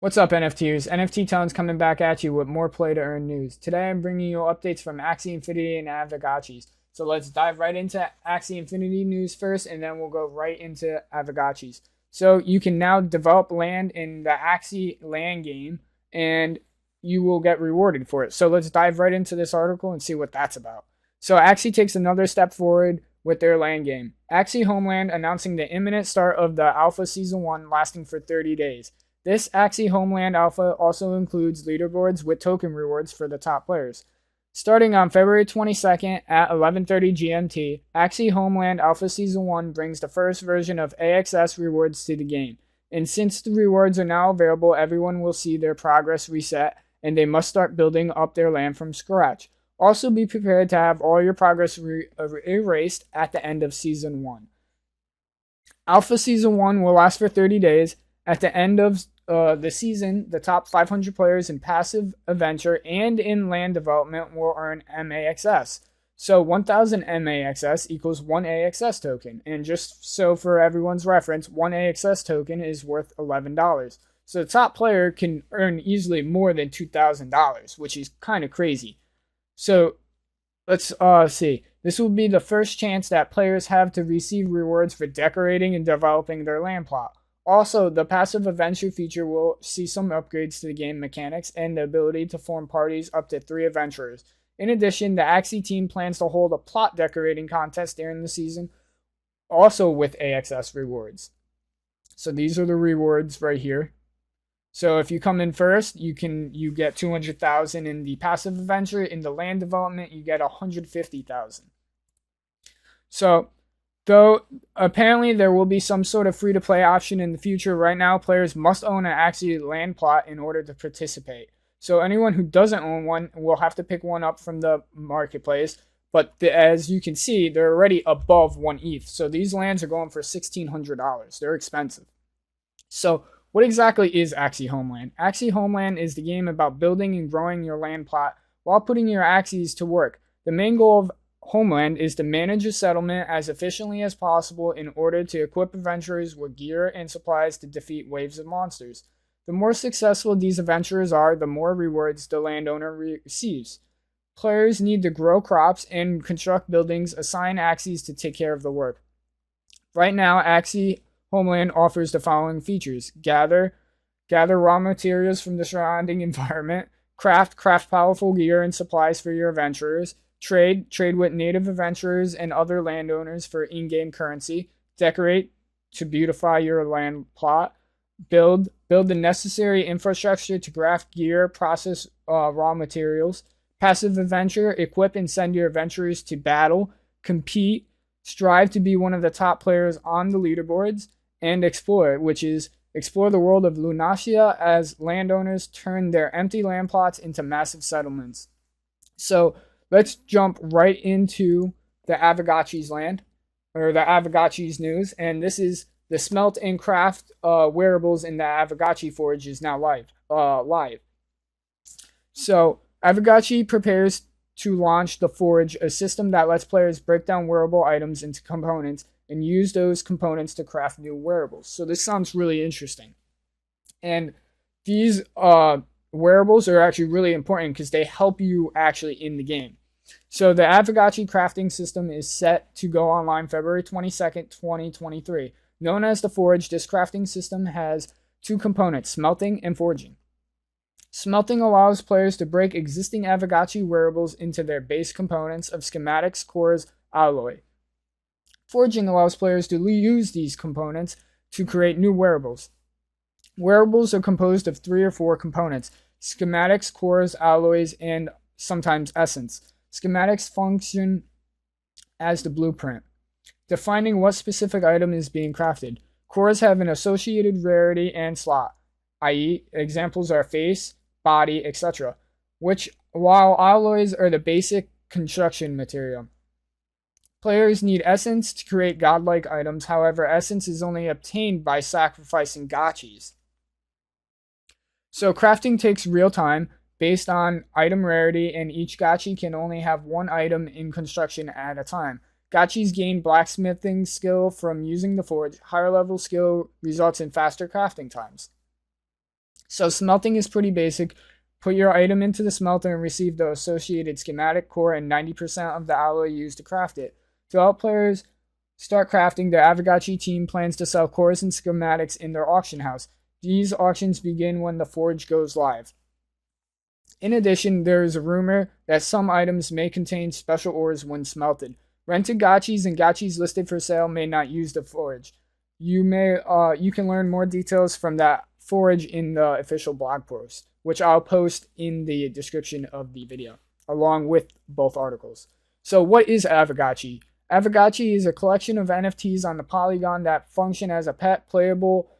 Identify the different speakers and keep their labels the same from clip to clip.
Speaker 1: What's up, NFTers? NFT Tone's coming back at you with more play to earn news. Today I'm bringing you updates from Axie Infinity and Aavegotchi. So let's dive right into Axie Infinity news first, and then we'll go right into Aavegotchi's. So you can now develop land in the Axie land game, and you will get rewarded for it. So let's dive right into this article and see what that's about. So Axie takes another step forward with their land game. Axie Homeland announcing the imminent start of the Alpha Season 1 lasting for 30 days. This Axie Homeland Alpha also includes leaderboards with token rewards for the top players. Starting on February 22nd at 11:30 GMT, Axie Homeland Alpha Season 1 brings the first version of AXS rewards to the game. And since the rewards are now available, everyone will see their progress reset, and they must start building up their land from scratch. Also be prepared to have all your progress erased at the end of Season 1. Alpha Season 1 will last for 30 days. At the end of the season, the top 500 players in passive adventure and in land development will earn MAXS. So 1000 MAXS equals 1 AXS token. And just so for everyone's reference, 1 AXS token is worth $11. So the top player can earn easily more than $2,000, which is kind of crazy. So let's see. This will be the first chance that players have to receive rewards for decorating and developing their land plot. Also, the passive adventure feature will see some upgrades to the game mechanics and the ability to form parties up to 3 adventurers. In addition, the Axie team plans to hold a plot decorating contest during the season, also with AXS rewards. So these are the rewards right here. So if you come in first, you get 200,000 in the passive adventure. In the land development, you get 150,000. So though apparently there will be some sort of free-to-play option in the future, right now players must own an Axie land plot in order to participate. So anyone who doesn't own one will have to pick one up from the marketplace. But as you can see, they're already above 1 ETH. So these lands are going for $1,600. They're expensive. So what exactly is Axie Homeland? Axie Homeland is the game about building and growing your land plot while putting your Axies to work. The main goal of Homeland is to manage a settlement as efficiently as possible in order to equip adventurers with gear and supplies to defeat waves of monsters. The more successful these adventurers are, the more rewards the landowner receives. Players need to grow crops and construct buildings, assign Axies to take care of the work. Right now, Axie Homeland offers the following features: gather raw materials from the surrounding environment, craft powerful gear and supplies for your adventurers, trade with native adventurers and other landowners for in-game currency, decorate to beautify your land plot, build the necessary infrastructure to craft gear, process raw materials, passive adventure, equip and send your adventurers to battle, compete, strive to be one of the top players on the leaderboards, and explore, which is explore the world of Lunacia as landowners turn their empty land plots into massive settlements. So let's jump right into the Aavegotchi's land, or the Aavegotchi's news, and this is the smelt and craft wearables in the Aavegotchi Forge is now live. So Aavegotchi prepares to launch the Forge, a system that lets players break down wearable items into components and use those components to craft new wearables. So this sounds really interesting. And these wearables are actually really important because they help you actually in the game. So the Aavegotchi crafting system is set to go online February 22nd, 2023. Known as the Forge, this crafting system has 2 components, smelting and forging. Smelting allows players to break existing Aavegotchi wearables into their base components of schematics, cores, alloy. Forging allows players to use these components to create new wearables. Wearables are composed of 3 or 4 components: schematics, cores, alloys, and sometimes essence. Schematics function as the blueprint, defining what specific item is being crafted. Cores have an associated rarity and slot, i.e., examples are face, body, etc., while alloys are the basic construction material. Players need essence to create godlike items. However, essence is only obtained by sacrificing gotchis. So crafting takes real time based on item rarity, and each gotchi can only have 1 item in construction at a time. Gotchis gain blacksmithing skill from using the forge. Higher level skill results in faster crafting times. So smelting is pretty basic. Put your item into the smelter and receive the associated schematic, core, and 90% of the alloy used to craft it. To help players start crafting, the Aavegotchi team plans to sell cores and schematics in their auction house. These auctions begin when the forge goes live. In addition, there is a rumor that some items may contain special ores when smelted. Rented gotchis and gotchis listed for sale may not use the forge. You can learn more details from that forge in the official blog post, which I'll post in the description of the video, along with both articles. So what is Aavegotchi? Aavegotchi is a collection of NFTs on the Polygon that function as a pet, playable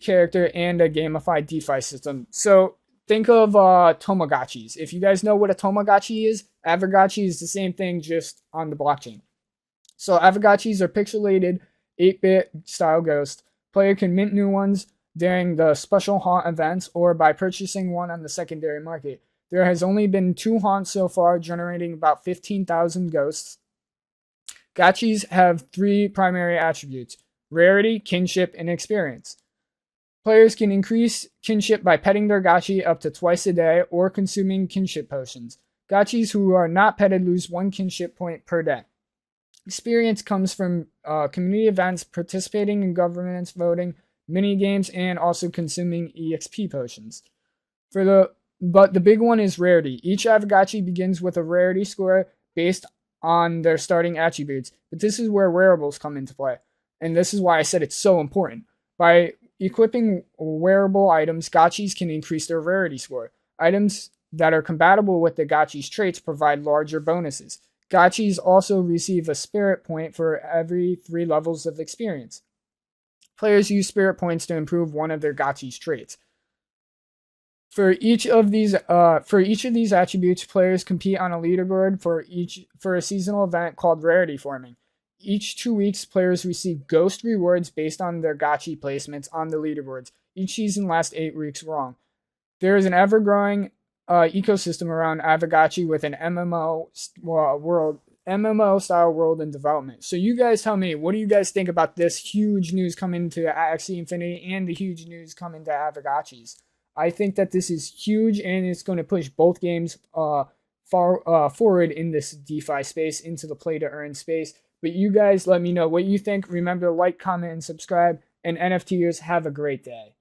Speaker 1: character, and a gamified DeFi system. So think of Tamagotchis. If you guys know what a Tamagotchi is, Aavegotchi is the same thing, just on the blockchain. So Aavegotchis are pixelated 8-bit style ghosts. Player can mint new ones during the special haunt events or by purchasing one on the secondary market. There has only been 2 haunts so far, generating about 15,000 ghosts. Gotchis have 3 primary attributes: rarity, kinship, and experience. Players can increase kinship by petting their gotchi up to twice a day or consuming kinship potions. Gotchis who are not petted lose 1 kinship point per day. Experience comes from community events, participating in governance voting, mini games, and also consuming EXP potions. But the big one is rarity. Each Aavegotchi begins with a rarity score based on their starting attributes, but this is where wearables come into play, and this is why I said it's so important. By equipping wearable items, gotchis can increase their rarity score. Items that are compatible with the gotchi's traits provide larger bonuses. Gotchis also receive a spirit point for every 3 levels of experience. Players use spirit points to improve one of their gotchi's traits. For each of these attributes, players compete on a leaderboard for a seasonal event called Rarity Forming. Each 2 weeks, players receive ghost rewards based on their gotchi placements on the leaderboards. Each season lasts 8 weeks long. There is an ever-growing ecosystem around Aavegotchi with an MMO-style world in development. So you guys tell me, what do you guys think about this huge news coming to Axie Infinity and the huge news coming to Aavegotchis? I think that this is huge, and it's going to push both games forward in this DeFi space, into the play-to-earn space. But you guys let me know what you think. Remember to like, comment, and subscribe. And NFTers, have a great day.